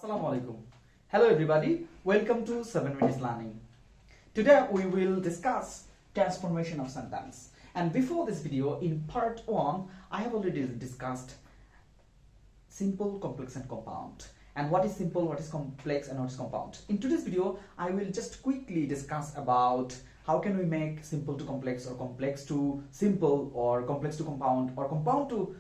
Assalamu alaikum. Hello everybody, welcome to 7 Minutes Learning. Today we will discuss transformation of sentence. And before this video, in part 1, I have already discussed simple, complex and compound. And what is simple, what is complex and what is compound. In today's video, I will just quickly discuss about how can we make simple to complex or complex to simple or complex to compound or compound to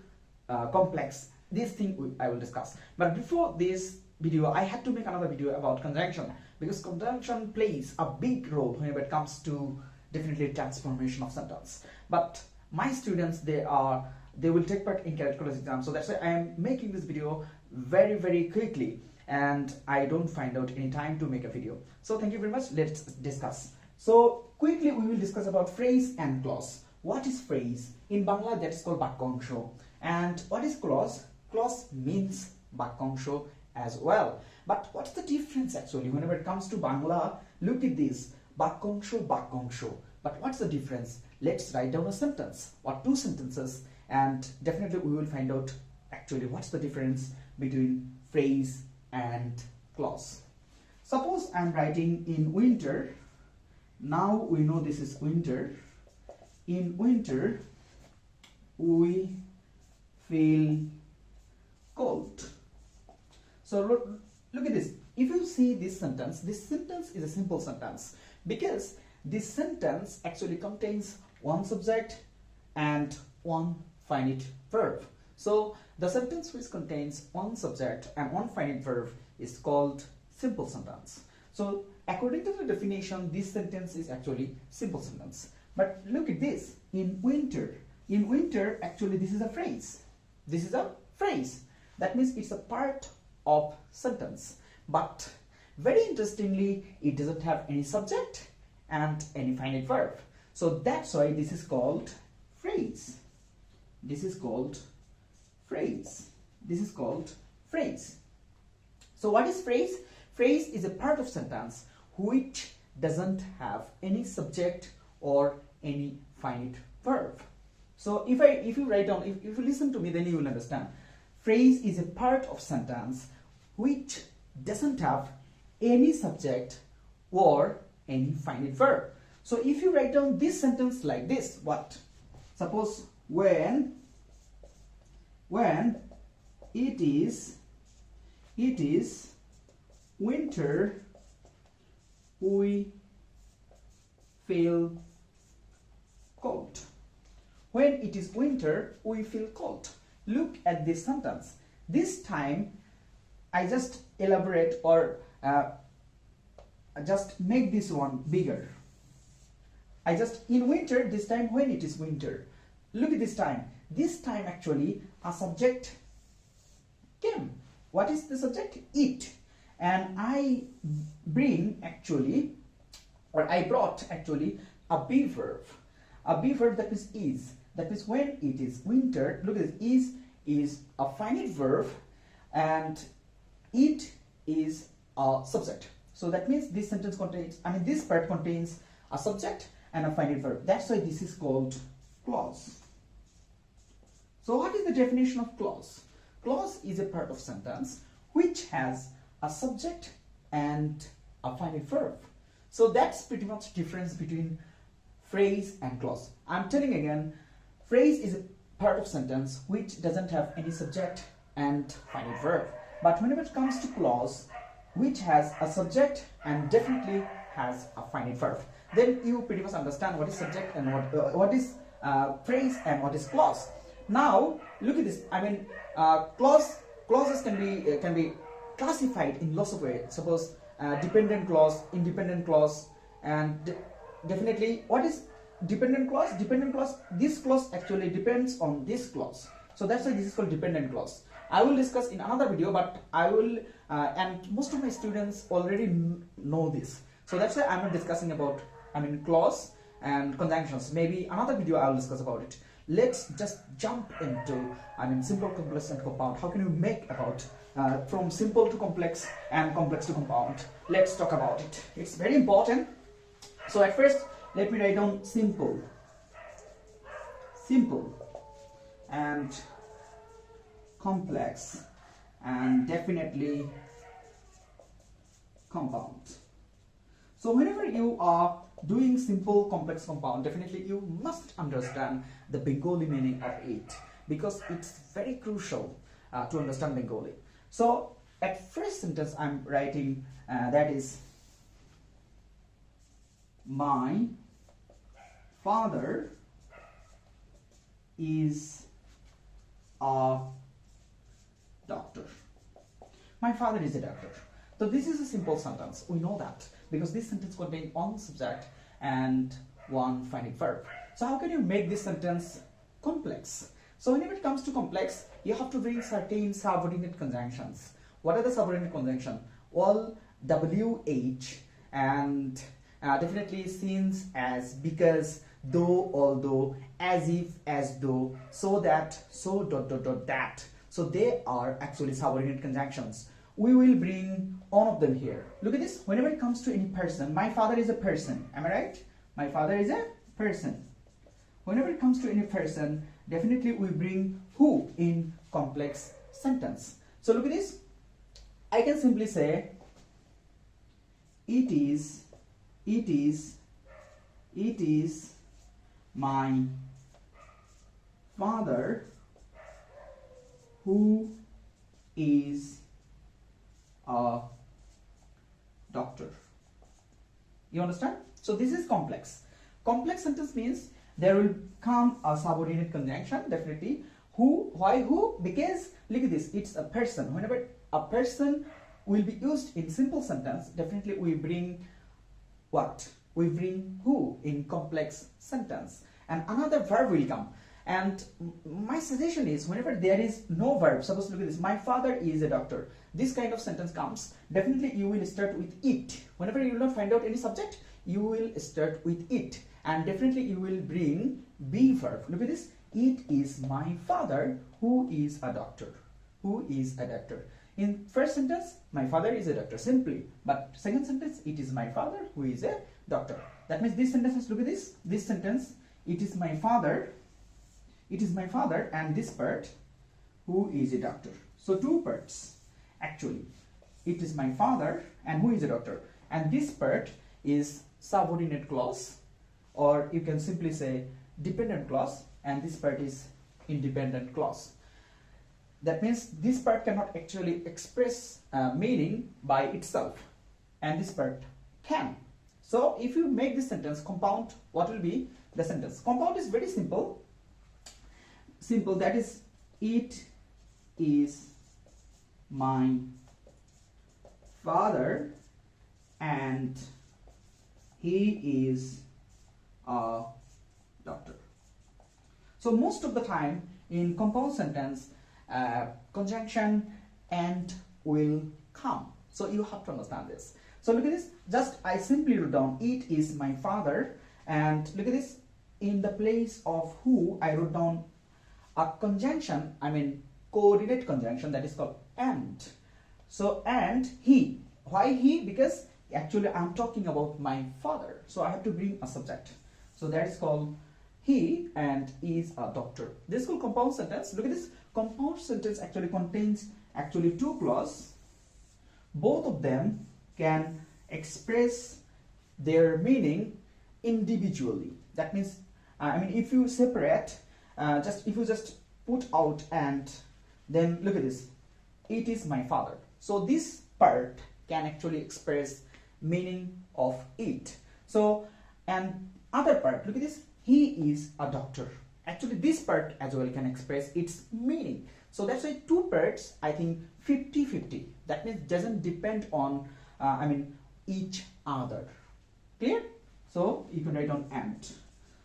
complex. This thing I will discuss. But before this video, I had to make another video about conjunction, because conjunction plays a big role whenever it comes to definitely transformation of sentence. But my students, they will take part in Cadet college exam, so that's why I am making this video very quickly, and I don't find out any time to make a video. So thank you very much. Let's discuss. So quickly we will discuss about phrase and clause. What is phrase? In Bangla that is called বাক্যাংশ. And what is clause? Clause means বাক্যাংশ as well. But what's the difference actually whenever it comes to Bangla? Look at this, বাক্যাংশ. But what's the difference? Let's write down a sentence or two sentences, and definitely we will find out actually what's the difference between phrase and clause. Suppose I'm writing in winter. Now we know this is winter. In winter we feel cold. So look at this. If you see this sentence is a simple sentence, because this sentence actually contains one subject and one finite verb. So the sentence which contains one subject and one finite verb is called simple sentence. So according to the definition, this sentence is actually simple sentence. But look at this. In winter actually this is a phrase. This is a phrase. That means it's a part of sentence. But very interestingly, it doesn't have any subject and any finite verb. So that's why this is called phrase. This is called phrase. This is called phrase. So what is phrase? Phrase is a part of sentence which doesn't have any subject or any finite verb. So if you write down, if you listen to me, then you will understand. Phrase is a part of sentence which doesn't have any subject or any finite verb. So if you write down this sentence like this, what? Suppose when it is winter, we feel cold. When it is winter, we feel cold. Look at this sentence. This time I just elaborate or just make this one bigger. I just in winter, this time when it is winter. Look at this time. This time actually a subject came. What is the subject? It. And I bring actually, or I brought actually a be verb. A be verb that means is. That means when it is winter, look at this, is a finite verb and it is a subject. So that means this sentence contains, this part contains a subject and a finite verb. That's why this is called clause. So what is the definition of clause? Clause is a part of sentence which has a subject and a finite verb. So that's pretty much difference between phrase and clause. I'm telling again, phrase is a part of sentence which doesn't have any subject and finite verb. But whenever it comes to clause, which has a subject and definitely has a finite verb, then you pretty much understand what is subject and what is phrase and what is clause. Now look at this. Clauses can be classified in lots of ways. Suppose dependent clause, independent clause, and definitely what is dependent clause? Dependent clause, this clause actually depends on this clause. So that's why this is called dependent clause. I will discuss in another video, but I will, and most of my students already know this. So that's why I'm not discussing about, clause and conjunctions. Maybe another video I will discuss about it. Let's just jump into, simple, complex and compound. How can you make about from simple to complex and complex to compound? Let's talk about it. It's very important. So at first, let me write down simple and complex and definitely compound. So whenever you are doing simple complex compound, definitely you must understand the Bengali meaning of it, because it's very crucial to understand Bengali. So at first sentence I'm writing that is, my father is a doctor. My father is a doctor. So this is a simple sentence. We know that because this sentence contains one subject and one finite verb. So how can you make this sentence complex? So whenever it comes to complex, you have to bring certain subordinate conjunctions. What are the subordinate conjunctions? All, WH, and definitely since, as, because, though, although, as if, as though, so that, so, .that. So they are actually subordinate conjunctions. We will bring all of them here. Look at this. Whenever it comes to any person, my father is a person. Am I right? My father is a person. Whenever it comes to any person, definitely we bring who in complex sentence. So look at this. I can simply say, it is my father who is a doctor. You understand? So this is complex. Complex sentence means there will come a subordinate conjunction, definitely. Who, why who? Because look at this, it's a person. Whenever a person will be used in simple sentence, definitely we bring what? We bring who in complex sentence. And another verb will come. And my suggestion is, whenever there is no verb, suppose look at this, my father is a doctor. This kind of sentence comes, definitely you will start with it. Whenever you will not find out any subject, you will start with it. And definitely you will bring be verb. Look at this, it is my father who is a doctor. Who is a doctor. In first sentence, my father is a doctor, simply. But second sentence, it is my father who is a doctor. That means this sentence, look at this. This sentence, it is my father, and this part, who is a doctor. So two parts, actually. It is my father and who is a doctor. And this part is subordinate clause, or you can simply say dependent clause, and this part is independent clause. That means this part cannot actually express meaning by itself, and this part can. So if you make this sentence compound, what will be the sentence? Compound is very simple. That is, it is my father and he is a doctor. So most of the time in compound sentence, conjunction and will come. So you have to understand this. So look at this, just I simply wrote down, it is my father, and look at this, in the place of who I wrote down a conjunction, I mean coordinate conjunction, that is called and. So and he. Why he? Because actually I'm talking about my father, so I have to bring a subject. So that is called he and is a doctor. This is called compound sentence. Look at this, compound sentence actually contains actually two clauses. Both of them can express their meaning individually. That means I mean if you separate, if you just put out and then look at this, it is my father. So this part can actually express meaning of it. So and other part, look at this, he is a doctor. Actually this part as well can express its meaning. So that's why two parts, I think 50-50. That means doesn't depend on I mean each other. Clear? So you can write on and.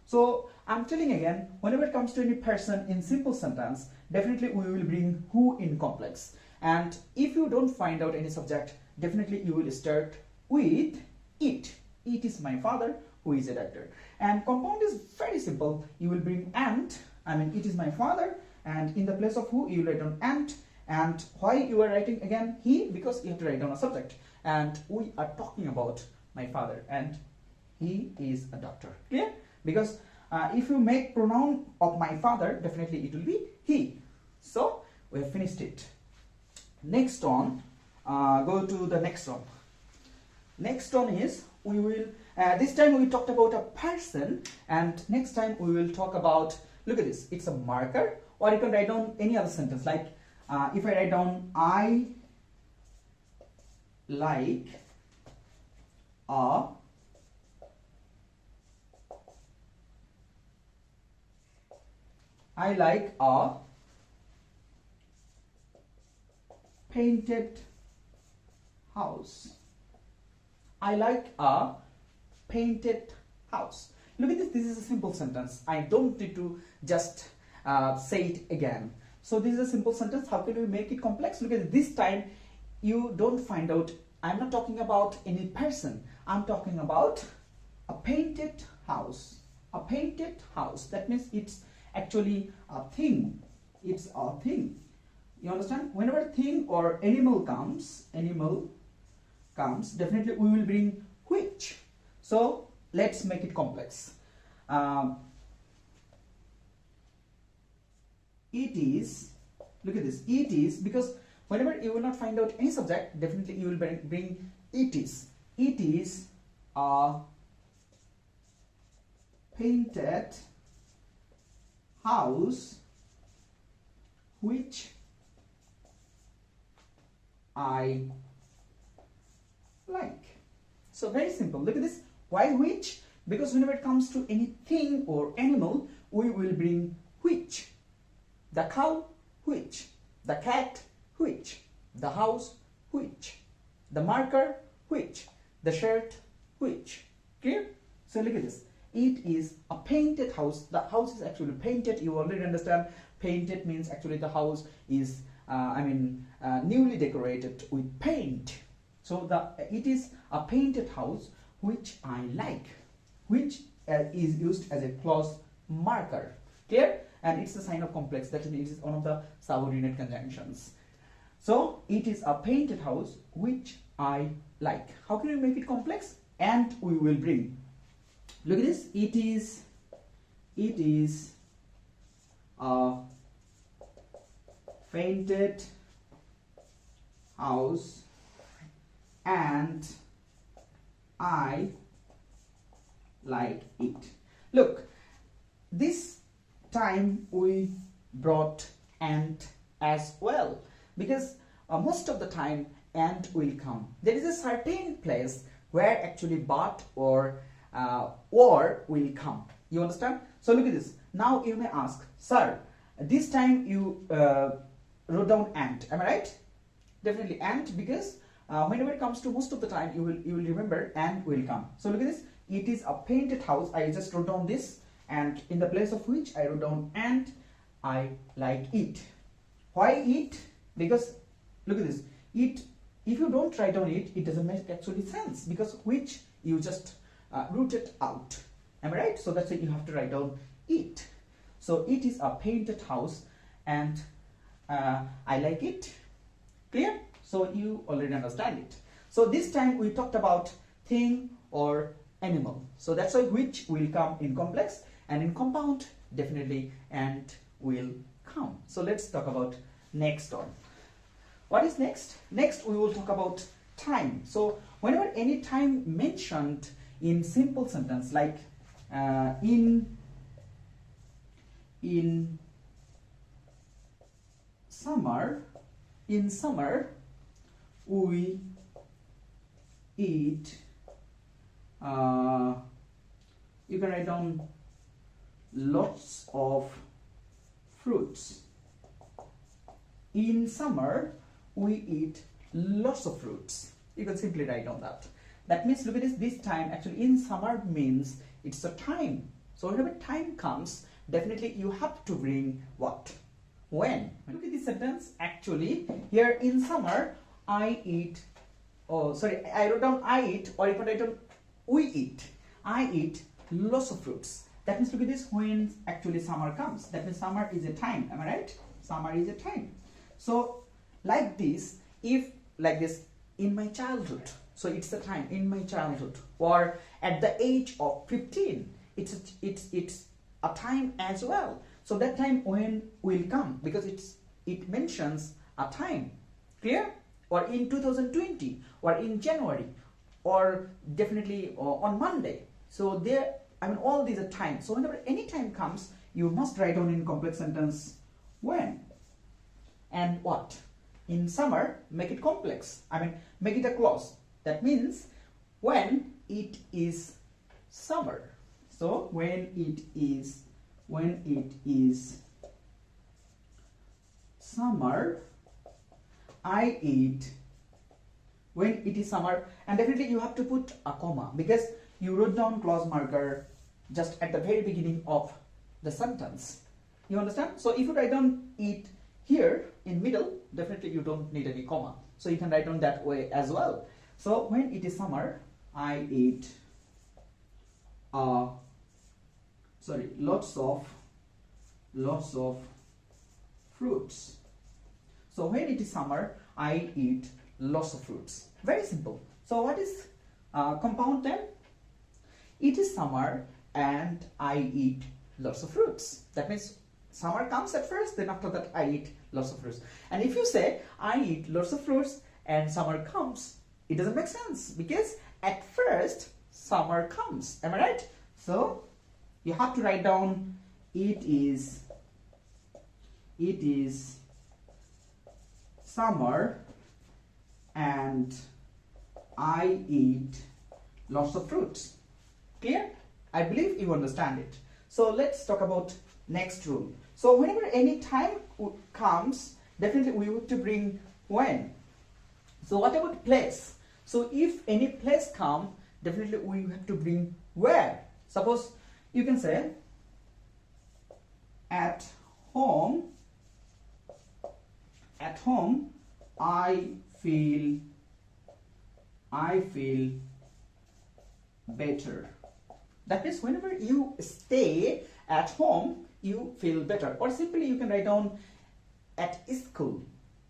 So I'm telling again, whenever it comes to any person in simple sentence, definitely we will bring who in complex. And if you don't find out any subject, definitely you will start with it. It is my father who is a doctor. And compound is very simple. You will bring and, I mean it is my father, and in the place of who you will write down and why you are writing again he? Because you have to write down a subject. And we are talking about my father and he is a doctor. Clear? Because if you make pronoun of my father, definitely it will be he. So we have finished it. Next on, go to the next one. Next one is, we will this time we talked about a person, and next time we will talk about, look at this, it's a marker, or you can write down any other sentence, like if I write down I like a painted house. I like a painted house. Look at this. This is a simple sentence. I don't need to just say it again. So this is a simple sentence. How can we make it complex? Look at this time. You don't find out. I'm not talking about any person. I'm talking about a painted house. A painted house. That means it's actually a thing. It's a thing. You understand? Whenever thing or animal comes, definitely we will bring which. So let's make it complex. It is, look at this, it is, because whenever you will not find out any subject, definitely you will bring it is. It is a painted house which I like. So very simple. Look at this. Why which? Because whenever it comes to anything or animal, we will bring which. The cow, which. The cat, which. The house, which. The marker, which. The shirt, which. Clear? So look at this. It is a painted house. The house is actually painted. You already understand. Painted means actually the house is newly decorated with paint. So it is a painted house which I like, which is used as a clause marker. Clear? And it's a sign of complex. That means it's one of the subordinate conjunctions. So it is a painted house which I like. How can we make it complex? And we will bring. Look at this. It is a painted house and I like it. Look, this time we brought and as well, because most of the time and will come. There is a certain place where actually but or will come. You understand? So look at this. Now you may ask, sir, this time you wrote down and. Am I right? Definitely and, because whenever it comes to most of the time you will remember and will come. So look at this. It is a painted house. I just wrote down this, and in the place of which I wrote down and I like it. Why it? Because look at this. It, if you don't write down it, it doesn't make actually sense, because which you just rooted out. Am I right? So that's why you have to write down it. So it is a painted house and I like it. Clear? So you already understand it. So this time we talked about thing or animal. So that's why which will come in complex, and in compound definitely and will come. So let's talk about next one. What is next? Next we will talk about time. So whenever any time mentioned in simple sentence, like in summer we eat, you can write down lots of fruits. In summer we eat lots of fruits. You can simply write down that. That means, look at this, this time actually in summer means it's a time. So whenever time comes, definitely you have to bring what? When? Look at this sentence. Actually here in summer I eat, I wrote down I eat, or you can write down we eat. I eat lots of fruits. That means, look at this, when actually summer comes, that means summer is a time. Am I right? Summer is a time. So like this, if like this, in my childhood, so it's the time in my childhood, or at the age of 15, it's a time as well. So that time when will come, because it mentions a time. Clear? Or in 2020, or in January, or definitely on Monday. So there, I mean, all these are time. So whenever any time comes, you must write down in complex sentence when and what. In summer, make it complex. I mean, make it a clause. That means when it is summer. So when it is summer, I eat. When it is summer, and definitely you have to put a comma because you wrote down clause marker just at the very beginning of the sentence. You understand? So if you write down eat here in middle, definitely you don't need any comma. So you can write down that way as well. So when it is summer, I eat lots of fruits. So when it is summer, I eat lots of fruits. Very simple. So what is compound then? It is summer and I eat lots of fruits. That means summer comes at first, then after that I eat lots of fruits. And if you say I eat lots of fruits and summer comes, it doesn't make sense because at first summer comes. Am I right? So you have to write down it is summer and I eat lots of fruits. Clear? I believe you understand it. So let's talk about next rule. So whenever any time comes, definitely we have to bring when. So what about place? So if any place come, definitely we have to bring where. Suppose you can say at home I feel better. That is, whenever you stay at home, you feel better. Or simply you can write down at school.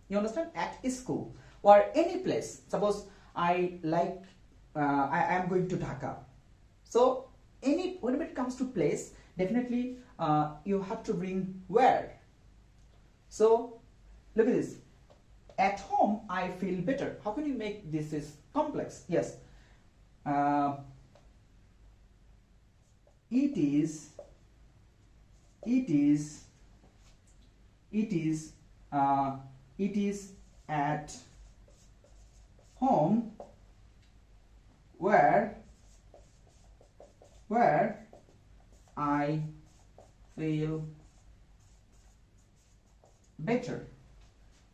You understand? At school or any place. Suppose I am going to Dhaka. So whenever it comes to place, definitely you have to bring where. So look at this. At home, I feel better. How can you make this is complex? Yes. It is at home where I feel better.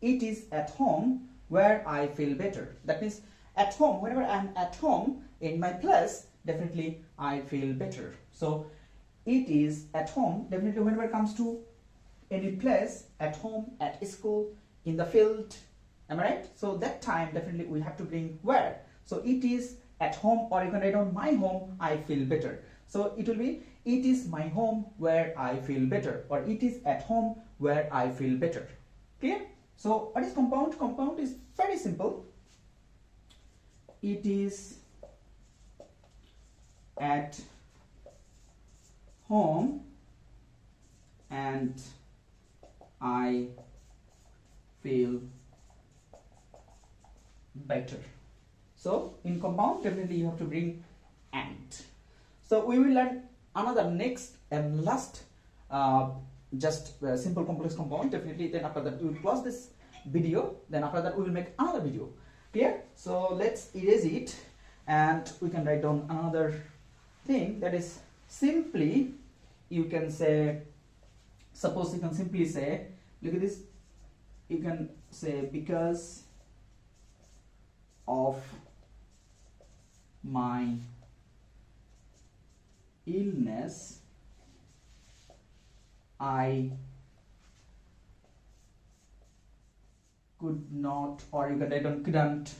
It is at home where I feel better. That means at home, whenever I'm at home in my place, definitely I feel better. So it is at home, definitely whenever it comes to any place, at home, at school, in the field, am I right? So that time definitely we have to bring where. So it is at home, or you can write down my home, I feel better. So it will be it is my home where I feel better, or it is at home where I feel better. Clear? So what is compound? Compound is very simple. It is at home and I feel better. So in compound, definitely you have to bring and. So we will learn another next and last just simple complex compound. Definitely then after that we will close this video. Then after that we will make another video. Clear? So let's erase it and we can write down another thing, that is simply you can say, suppose you can simply say, look at this, you can say because of my illness I could not, or you can write down couldn't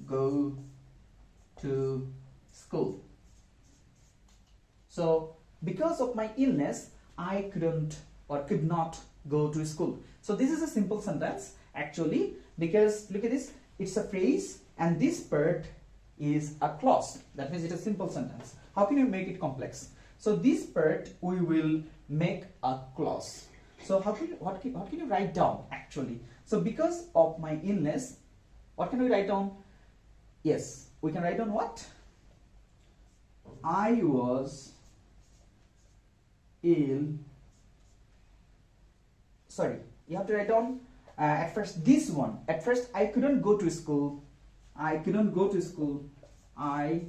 go to school. So because of my illness I couldn't or could not go to school. So this is a simple sentence actually, because look at this, it's a phrase and this part is a clause. That means it's a simple sentence. How can you make it complex? So this part we will make a clause. So what can you write down actually? So because of my illness, what can we write down? Yes, we can write down what? I was ill. Sorry, you have to write down at first this one. At first, I couldn't go to school. I couldn't go to school. I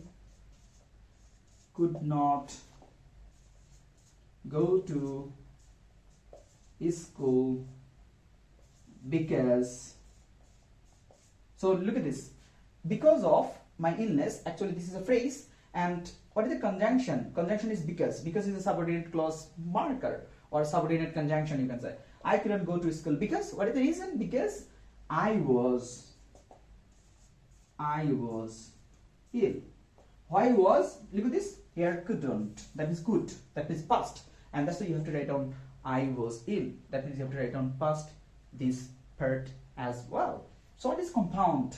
could not go to school because. So look at this. Because of my illness, actually this is a phrase, and what is the conjunction? Conjunction is because. Because is a subordinate clause marker or subordinate conjunction, you can say. I couldn't go to school because, what is the reason? Because I was ill. Why was? Look at this. Here couldn't. That means could. That means past. And that's why you have to write down I was ill. That means you have to write down past this part as well. So what is compound?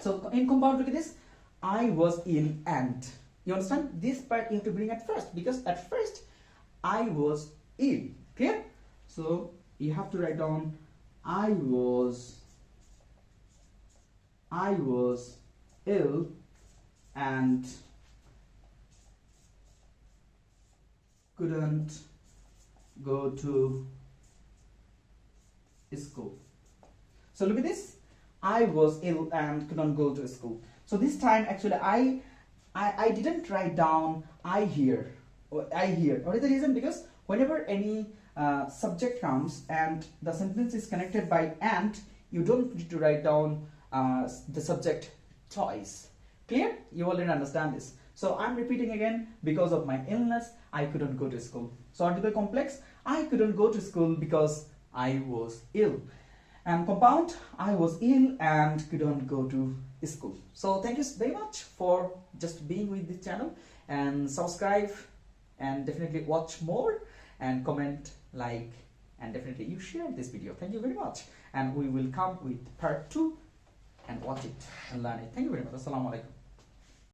So in compound, look at this. I was ill and. You understand? This part you have to bring at first, because at first I was ill. Clear? So you have to write down I was ill and couldn't go to school. So look at this. I was ill and couldn't go to school. So this time actually I didn't write down I hear. What is the reason? Because whenever any subject comes and the sentence is connected by and, you don't need to write down the subject twice. Clear? You already understand this. So I'm repeating again. Because of my illness, I couldn't go to school. So article complex, I couldn't go to school because I was ill. And compound, I was ill and couldn't go to school. So thank you very much for just being with this channel, and subscribe and definitely watch more and comment, like, and definitely you share this video. Thank you very much, and we will come with part 2 and watch it and learn it. Thank you very much. Assalamu alaikum.